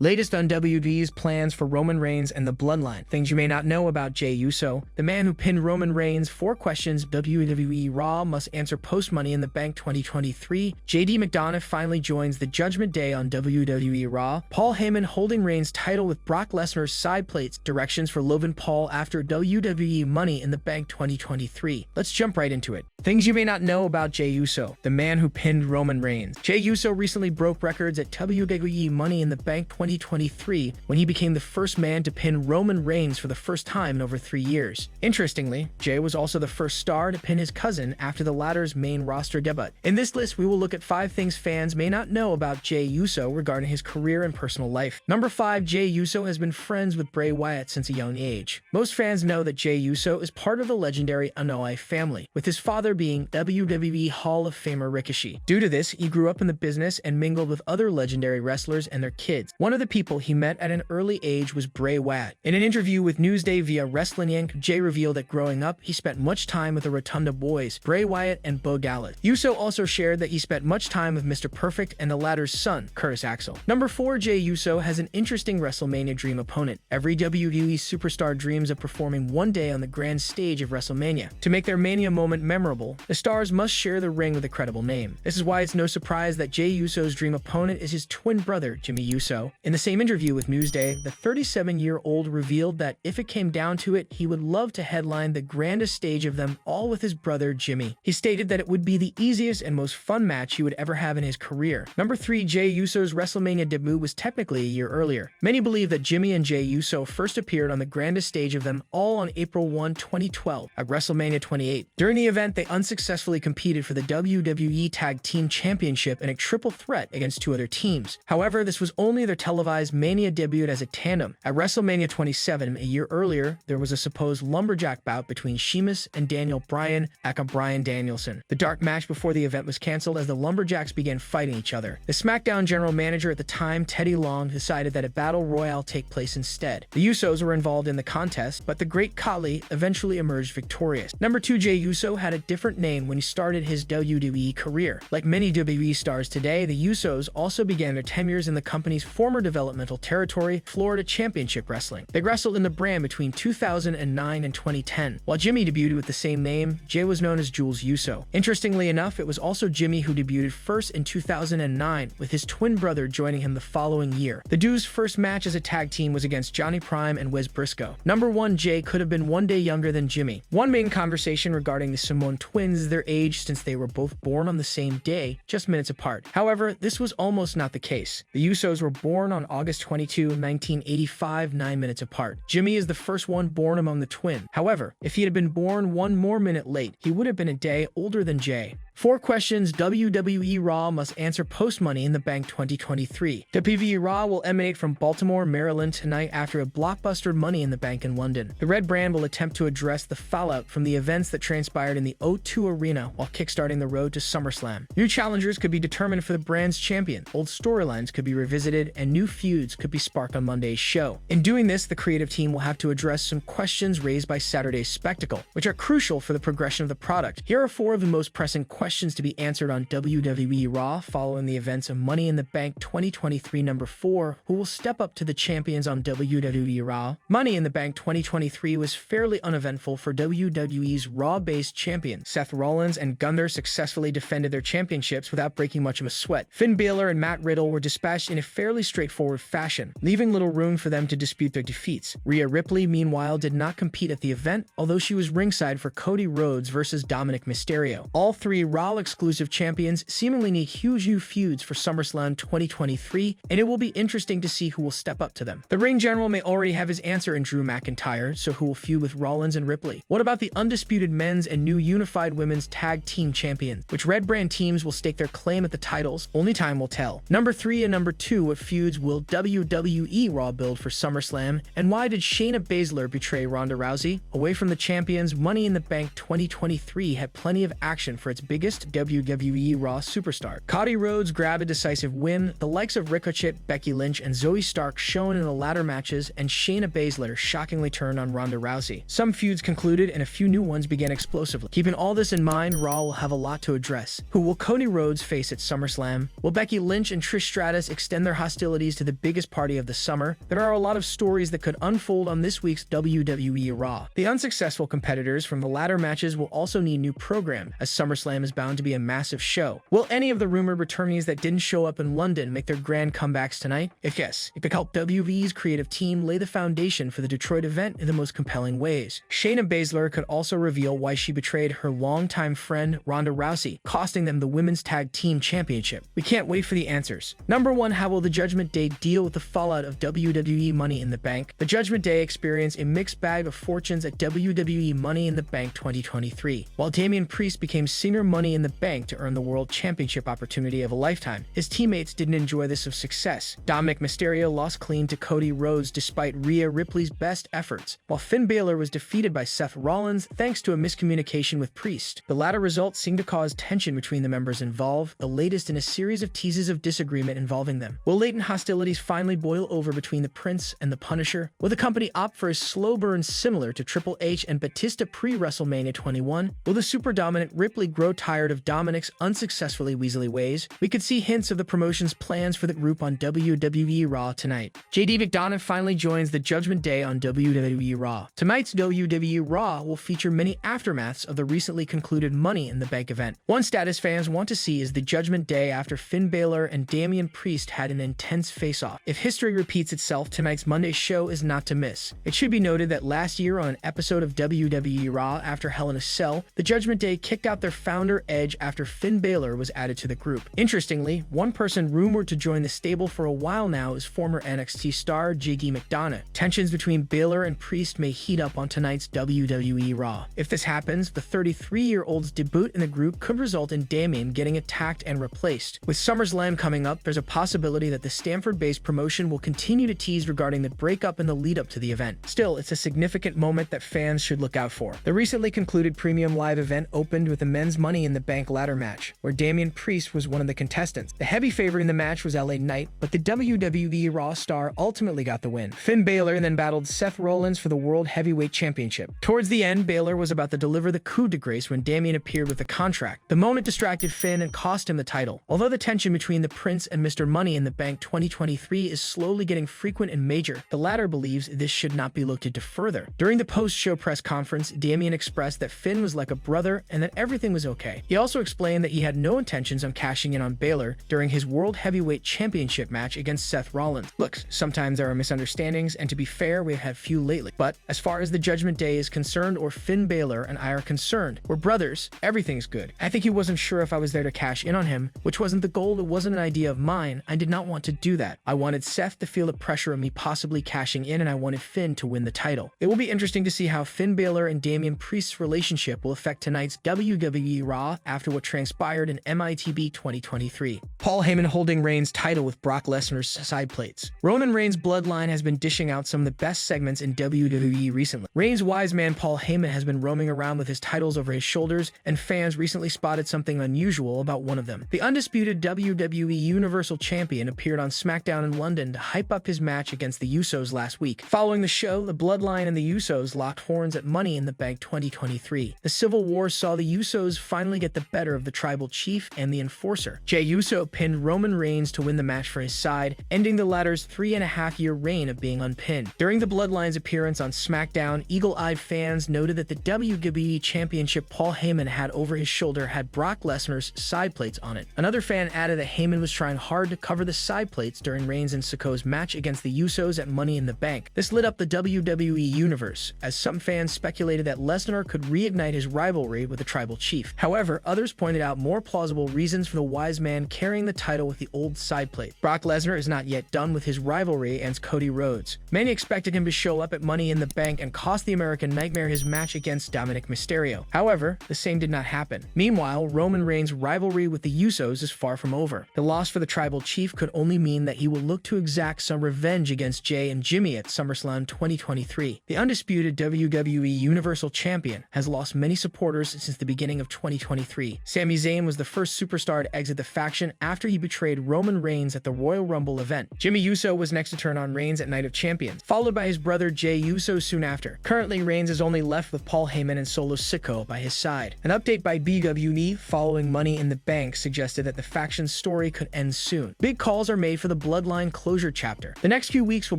Latest on WWE's plans for Roman Reigns and the Bloodline. Things you may not know about Jey Uso, the man who pinned Roman Reigns. 4 questions WWE Raw must answer post-Money in the Bank 2023. JD McDonough finally joins the Judgment Day on WWE Raw. Paul Heyman holding Reigns' title with Brock Lesnar's side plates. Directions for Logan Paul after WWE Money in the Bank 2023. Let's jump right into it. Things you may not know about Jey Uso, the man who pinned Roman Reigns. Jey Uso recently broke records at WWE Money in the Bank 2023 when he became the first man to pin Roman Reigns for the first time in over 3 years. Interestingly, Jey was also the first star to pin his cousin after the latter's main roster debut. In this list, we will look at 5 things fans may not know about Jey Uso regarding his career and personal life. Number 5, Jey Uso has been friends with Bray Wyatt since a young age. Most fans know that Jey Uso is part of the legendary Anoa'i family, with his father being WWE Hall of Famer Ricochet. Due to this, he grew up in the business and mingled with other legendary wrestlers and their kids. One of the people he met at an early age was Bray Wyatt. In an interview with Newsday via Wrestling Inc., Jey revealed that growing up, he spent much time with the Rotunda Boys, Bray Wyatt and Bo Gallas. Uso also shared that he spent much time with Mr. Perfect and the latter's son, Curtis Axel. Number 4, Jey Uso has an interesting WrestleMania dream opponent. Every WWE superstar dreams of performing one day on the grand stage of WrestleMania. To make their Mania moment memorable, the stars must share the ring with a credible name. This is why it's no surprise that Jey Uso's dream opponent is his twin brother, Jimmy Uso. In the same interview with Newsday, the 37-year-old revealed that if it came down to it, he would love to headline the grandest stage of them all with his brother, Jimmy. He stated that it would be the easiest and most fun match he would ever have in his career. Number 3, Jey Uso's WrestleMania debut was technically a year earlier. Many believe that Jimmy and Jey Uso first appeared on the grandest stage of them all on April 1, 2012, at WrestleMania 28. During the event, they unsuccessfully competed for the WWE Tag Team Championship in a triple threat against 2 other teams. However, this was only their televised Mania debut as a tandem. At WrestleMania 27, a year earlier, there was a supposed lumberjack bout between Sheamus and Daniel Bryan, aka Bryan Danielson. The dark match before the event was canceled as the lumberjacks began fighting each other. The SmackDown general manager at the time, Teddy Long, decided that a battle royale take place instead. The Usos were involved in the contest, but the Great Khali eventually emerged victorious. Number 2, Jey Uso had a different name when he started his WWE career. Like many WWE stars today, the Usos also began their tenures in the company's former developmental territory, Florida Championship Wrestling. They wrestled in the brand between 2009 and 2010. While Jimmy debuted with the same name, Jey was known as Jules Uso. Interestingly enough, it was also Jimmy who debuted first in 2009, with his twin brother joining him the following year. The duo's first match as a tag team was against Johnny Prime and Wes Briscoe. Number 1, Jey could have been one day younger than Jimmy. One main conversation regarding the Samoan twins is their age, since they were both born on the same day, just minutes apart. However, this was almost not the case. The Usos were born on August 22, 1985, 9 minutes apart. Jimmy is the first one born among the twins. However, if he had been born 1 more minute late, he would have been a day older than Jey. 4 questions WWE Raw must answer post-Money in the Bank 2023. WWE Raw will emanate from Baltimore, Maryland tonight after a blockbuster Money in the Bank in London. The Red Brand will attempt to address the fallout from the events that transpired in the O2 Arena while kickstarting the road to SummerSlam. New challengers could be determined for the brand's champion, old storylines could be revisited, and new feuds could be sparked on Monday's show. In doing this, the creative team will have to address some questions raised by Saturday's spectacle, which are crucial for the progression of the product. Here are 4 of the most pressing questions to be answered on WWE Raw following the events of Money in the Bank 2023. Number 4, who will step up to the champions on WWE Raw? Money in the Bank 2023 was fairly uneventful for WWE's Raw-based champions. Seth Rollins and Gunther successfully defended their championships without breaking much of a sweat. Finn Balor and Matt Riddle were dispatched in a fairly straightforward fashion, leaving little room for them to dispute their defeats. Rhea Ripley, meanwhile, did not compete at the event, although she was ringside for Cody Rhodes versus Dominic Mysterio. All 3 Raw exclusive champions seemingly need huge new feuds for SummerSlam 2023, and it will be interesting to see who will step up to them. The ring general may already have his answer in Drew McIntyre, so who will feud with Rollins and Ripley? What about the undisputed men's and new unified women's tag team champions? Which Red Brand teams will stake their claim at the titles? Only time will tell. Number 3 and number 2, what feuds will WWE Raw build for SummerSlam, and why did Shayna Baszler betray Ronda Rousey? Away from the champions, Money in the Bank 2023 had plenty of action for its biggest biggest WWE Raw superstar. Cody Rhodes grabbed a decisive win, the likes of Ricochet, Becky Lynch, and Zoe Stark shone in the ladder matches, and Shayna Baszler shockingly turned on Ronda Rousey. Some feuds concluded, and a few new ones began explosively. Keeping all this in mind, Raw will have a lot to address. Who will Cody Rhodes face at SummerSlam? Will Becky Lynch and Trish Stratus extend their hostilities to the biggest party of the summer? There are a lot of stories that could unfold on this week's WWE Raw. The unsuccessful competitors from the ladder matches will also need new program, as SummerSlam is bound to be a massive show. Will any of the rumored returnees that didn't show up in London make their grand comebacks tonight? If yes, it could help WWE's creative team lay the foundation for the Detroit event in the most compelling ways. Shayna Baszler could also reveal why she betrayed her longtime friend Ronda Rousey, costing them the Women's Tag Team Championship. We can't wait for the answers. Number 1, how will the Judgment Day deal with the fallout of WWE Money in the Bank? The Judgment Day experienced a mixed bag of fortunes at WWE Money in the Bank 2023. While Damian Priest became senior Money in the Bank to earn the World Championship opportunity of a lifetime, his teammates didn't enjoy this of success. Dominic Mysterio lost clean to Cody Rhodes despite Rhea Ripley's best efforts, while Finn Balor was defeated by Seth Rollins thanks to a miscommunication with Priest. The latter results seem to cause tension between the members involved, the latest in a series of teases of disagreement involving them. Will latent hostilities finally boil over between the Prince and the Punisher? Will the company opt for a slow burn similar to Triple H and Batista pre-WrestleMania 21? Will the super dominant Ripley grow tired of Dominic's unsuccessfully weaselly ways? We could see hints of the promotion's plans for the group on WWE Raw tonight. JD McDonough finally joins the Judgment Day on WWE Raw. Tonight's WWE Raw will feature many aftermaths of the recently concluded Money in the Bank event. One status fans want to see is the Judgment Day after Finn Balor and Damian Priest had an intense face-off. If history repeats itself, tonight's Monday show is not to miss. It should be noted that last year on an episode of WWE Raw after Hell in a Cell, the Judgment Day kicked out their founder Edge after Finn Balor was added to the group. Interestingly, one person rumored to join the stable for a while now is former NXT star JD McDonough. Tensions between Balor and Priest may heat up on tonight's WWE Raw. If this happens, the 33-year-old's debut in the group could result in Damian getting attacked and replaced. With SummerSlam coming up, there's a possibility that the Stamford-based promotion will continue to tease regarding the breakup in the lead-up to the event. Still, it's a significant moment that fans should look out for. The recently concluded Premium Live event opened with a men's Money in the Bank ladder match, where Damian Priest was one of the contestants. The heavy favorite in the match was LA Knight, but the WWE Raw star ultimately got the win. Finn Balor then battled Seth Rollins for the World Heavyweight Championship. Towards the end, Balor was about to deliver the coup de grace when Damian appeared with a contract. The moment distracted Finn and cost him the title. Although the tension between the Prince and Mr. Money in the Bank 2023 is slowly getting frequent and major, the latter believes this should not be looked into further. During the post-show press conference, Damian expressed that Finn was like a brother and that everything was okay. He also explained that he had no intentions on cashing in on Balor during his World Heavyweight Championship match against Seth Rollins. Look, sometimes there are misunderstandings, and to be fair, we've had few lately. But as far as the Judgment Day is concerned, or Finn Balor and I are concerned, we're brothers, everything's good. I think he wasn't sure if I was there to cash in on him, which wasn't the goal, it wasn't an idea of mine. I did not want to do that. I wanted Seth to feel the pressure of me possibly cashing in, and I wanted Finn to win the title. It will be interesting to see how Finn Balor and Damian Priest's relationship will affect tonight's WWE Raw after what transpired in MITB 2023. Paul Heyman holding Reigns' title with Brock Lesnar's side plates. Roman Reigns' Bloodline has been dishing out some of the best segments in WWE recently. Reigns' wise man Paul Heyman has been roaming around with his titles over his shoulders, and fans recently spotted something unusual about one of them. The undisputed WWE Universal Champion appeared on SmackDown in London to hype up his match against the Usos last week. Following the show, the Bloodline and the Usos locked horns at Money in the Bank 2023. The Civil War saw the Usos finally get the better of the Tribal Chief and the Enforcer. Jey Uso pinned Roman Reigns to win the match for his side, ending the latter's 3.5-year reign of being unpinned. During the Bloodline's appearance on SmackDown, eagle-eyed fans noted that the WWE Championship Paul Heyman had over his shoulder had Brock Lesnar's side plates on it. Another fan added that Heyman was trying hard to cover the side plates during Reigns and Sikoa's match against the Usos at Money in the Bank. This lit up the WWE universe, as some fans speculated that Lesnar could reignite his rivalry with the Tribal Chief. However, others pointed out more plausible reasons for the wise man carrying the title with the old side plate. Brock Lesnar is not yet done with his rivalry against Cody Rhodes. Many expected him to show up at Money in the Bank and cost the American Nightmare his match against Dominic Mysterio. However, the same did not happen. Meanwhile, Roman Reigns' rivalry with the Usos is far from over. The loss for the Tribal Chief could only mean that he will look to exact some revenge against Jey and Jimmy at SummerSlam 2023. The undisputed WWE Universal Champion has lost many supporters since the beginning of 2023. 2023. Sami Zayn was the first superstar to exit the faction after he betrayed Roman Reigns at the Royal Rumble event. Jey Uso was next to turn on Reigns at Night of Champions, followed by his brother Jey Uso soon after. Currently, Reigns is only left with Paul Heyman and Solo Sikoa by his side. An update by WWE following Money in the Bank suggested that the faction's story could end soon. Big calls are made for the Bloodline closure chapter. The next few weeks will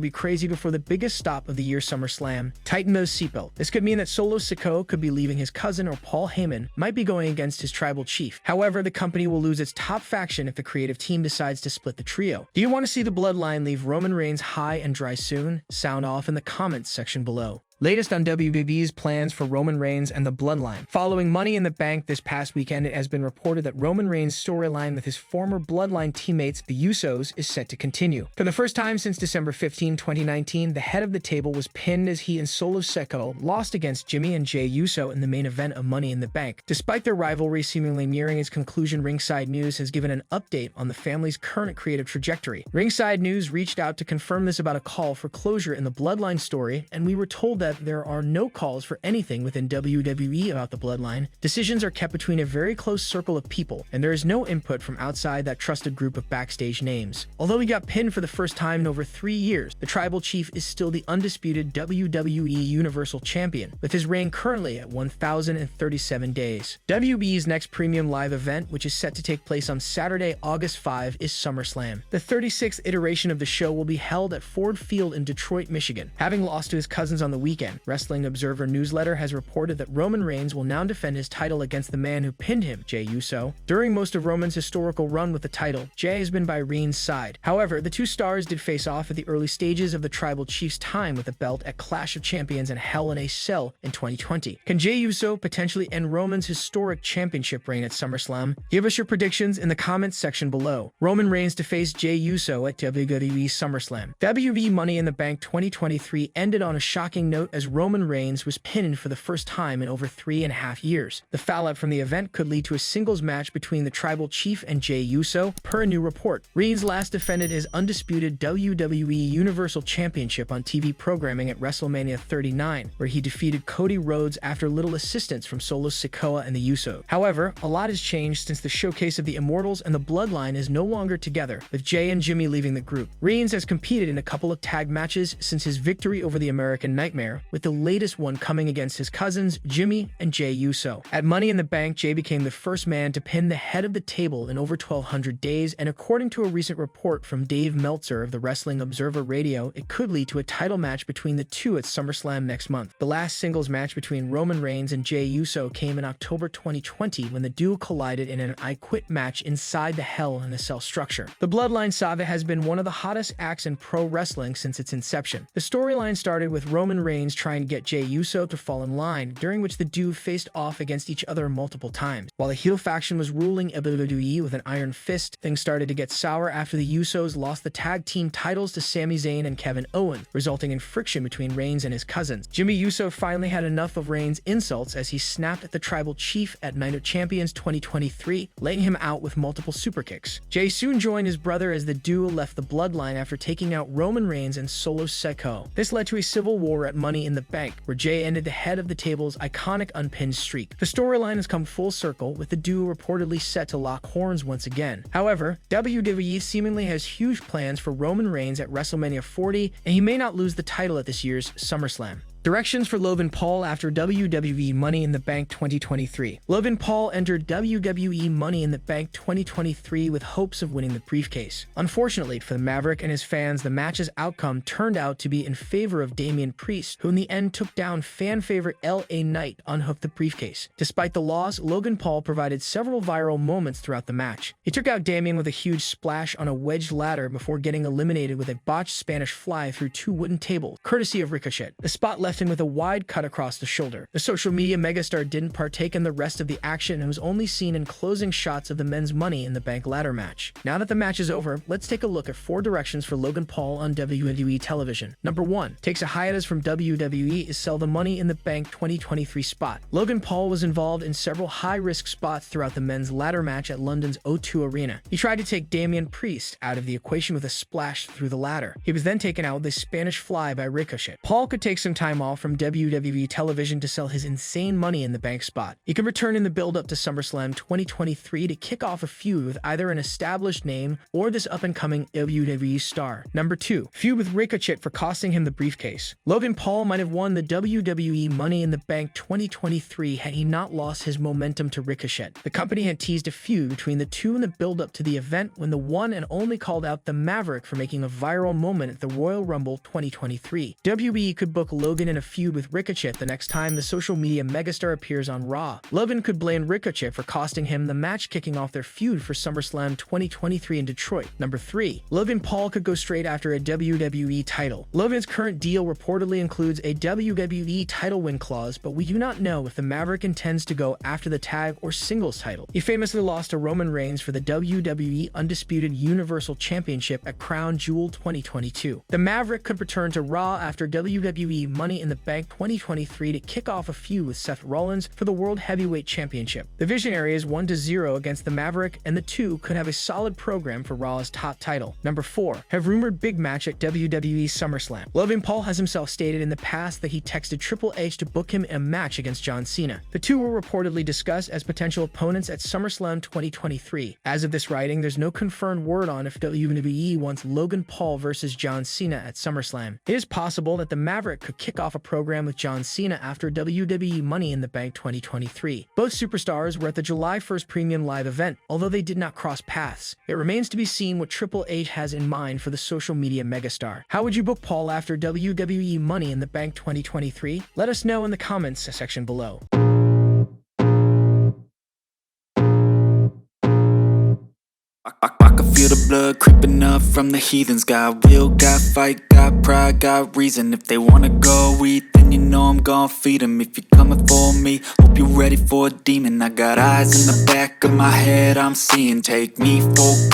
be crazy before the biggest stop of the year, SummerSlam. Tighten those seatbelts. This could mean that Solo Sikoa could be leaving his cousin, or Paul Heyman might be going against his tribal chief. However, the company will lose its top faction if the creative team decides to split the trio. Do you want to see the Bloodline leave Roman Reigns high and dry soon? Sound off in the comments section below. Latest on WWE's plans for Roman Reigns and the Bloodline. Following Money in the Bank this past weekend, it has been reported that Roman Reigns' storyline with his former Bloodline teammates, the Usos, is set to continue. For the first time since December 15, 2019, the head of the table was pinned as he and Solo Sikoa lost against Jimmy and Jey Uso in the main event of Money in the Bank. Despite their rivalry seemingly nearing its conclusion, Ringside News has given an update on the family's current creative trajectory. Ringside News reached out to confirm this about a call for closure in the Bloodline story, and we were told that there are no calls for anything within WWE about the Bloodline. Decisions are kept between a very close circle of people, and there is no input from outside that trusted group of backstage names. Although he got pinned for the first time in over 3 years, the tribal chief is still the undisputed WWE Universal Champion, with his reign currently at 1,037 days. WWE's next premium live event, which is set to take place on Saturday, August 5, is SummerSlam. The 36th iteration of the show will be held at Ford Field in Detroit, Michigan. Having lost to his cousins on the weekend, Wrestling Observer Newsletter has reported that Roman Reigns will now defend his title against the man who pinned him, Jey Uso. During most of Roman's historical run with the title, Jey has been by Reigns' side. However, the two stars did face off at the early stages of the tribal chief's time with the belt at Clash of Champions and Hell in a Cell in 2020. Can Jey Uso potentially end Roman's historic championship reign at SummerSlam? Give us your predictions in the comments section below. Roman Reigns to face Jey Uso at WWE SummerSlam. WWE Money in the Bank 2023 ended on a shocking note as Roman Reigns was pinned for the first time in over 3.5 years. The fallout from the event could lead to a singles match between the tribal chief and Jey Uso, per a new report. Reigns last defended his undisputed WWE Universal Championship on TV programming at WrestleMania 39, where he defeated Cody Rhodes after little assistance from Solo Sikoa and the Usos. However, a lot has changed since the showcase of the Immortals and the Bloodline is no longer together, with Jey and Jimmy leaving the group. Reigns has competed in a couple of tag matches since his victory over the American Nightmare, with the latest one coming against his cousins, Jimmy and Jey Uso. At Money in the Bank, Jey became the first man to pin the head of the table in over 1,200 days, and according to a recent report from Dave Meltzer of the Wrestling Observer Radio, it could lead to a title match between the two at SummerSlam next month. The last singles match between Roman Reigns and Jey Uso came in October 2020 when the duo collided in an I Quit match inside the Hell in a Cell structure. The Bloodline saga has been one of the hottest acts in pro wrestling since its inception. The storyline started with Roman Reigns trying to get Jey Uso to fall in line, during which the duo faced off against each other multiple times. While the heel faction was ruling WWE with an iron fist, things started to get sour after the Usos lost the tag team titles to Sami Zayn and Kevin Owens, resulting in friction between Reigns and his cousins. Jimmy Uso finally had enough of Reigns' insults as he snapped at the tribal chief at Night of Champions 2023, laying him out with multiple super kicks. Jey soon joined his brother as the duo left the Bloodline after taking out Roman Reigns and Solo Sikoa. This led to a civil war at Money in the Bank, where Jey ended the head of the table's iconic unpinned streak. The storyline has come full circle, with the duo reportedly set to lock horns once again. However, WWE seemingly has huge plans for Roman Reigns at WrestleMania 40, and he may not lose the title at this year's SummerSlam. Directions for Logan Paul after WWE Money in the Bank 2023. Logan Paul entered WWE Money in the Bank 2023 with hopes of winning the briefcase. Unfortunately for the Maverick and his fans, the match's outcome turned out to be in favor of Damian Priest, who in the end took down fan favorite LA Knight to unhook the briefcase. Despite the loss, Logan Paul provided several viral moments throughout the match. He took out Damian with a huge splash on a wedged ladder before getting eliminated with a botched Spanish fly through 2 wooden tables, courtesy of Ricochet. The spot left him with a wide cut across the shoulder. The social media megastar didn't partake in the rest of the action and was only seen in closing shots of the men's Money in the Bank ladder match. Now that the match is over, let's take a look at 4 directions for Logan Paul on WWE television. Number 1. Takes a hiatus from WWE is sell the Money in the Bank 2023 spot. Logan Paul was involved in several high-risk spots throughout the men's ladder match at London's O2 Arena. He tried to take Damian Priest out of the equation with a splash through the ladder. He was then taken out with a Spanish fly by Ricochet. Paul could take some time off from WWE television to sell his insane Money in the Bank spot. He could return in the build-up to SummerSlam 2023 to kick off a feud with either an established name or this up-and-coming WWE star. Number 2. Feud with Ricochet for costing him the briefcase. Logan Paul might have won the WWE Money in the Bank 2023 had he not lost his momentum to Ricochet. The company had teased a feud between the two in the build-up to the event when the one and only called out the Maverick for making a viral moment at the Royal Rumble 2023. WWE could book Logan in a feud with Ricochet the next time the social media megastar appears on Raw. Logan could blame Ricochet for costing him the match, kicking off their feud for SummerSlam 2023 in Detroit. Number 3. Logan Paul could go straight after a WWE title. Logan's current deal reportedly includes a WWE title win clause, but we do not know if the Maverick intends to go after the tag or singles title. He famously lost to Roman Reigns for the WWE Undisputed Universal Championship at Crown Jewel 2022. The Maverick could return to Raw after WWE Money in the Bank 2023 to kick off a feud with Seth Rollins for the World Heavyweight Championship. The Visionary is 1-0 against the Maverick, and the two could have a solid program for Raw's top title. Number 4. Have rumored big match at WWE SummerSlam. Logan Paul has himself stated in the past that he texted Triple H to book him in a match against John Cena. The two were reportedly discussed as potential opponents at SummerSlam 2023. As of this writing, there's no confirmed word on if WWE wants Logan Paul versus John Cena at SummerSlam. It is possible that the Maverick could kick off a program with John Cena after WWE Money in the Bank 2023. Both superstars were at the July 1st Premium Live event, although they did not cross paths. It remains to be seen what Triple H has in mind for the social media megastar. How would you book Paul after WWE Money in the Bank 2023? Let us know in the comments section below. I can feel the blood creeping up from the heathens. Got will, got fight, got pride, got reason. If they wanna go eat, then you know I'm gon' feed them. If you're coming for me, hope you're ready for a demon. I got eyes in the back of my head, I'm seeing. Take me for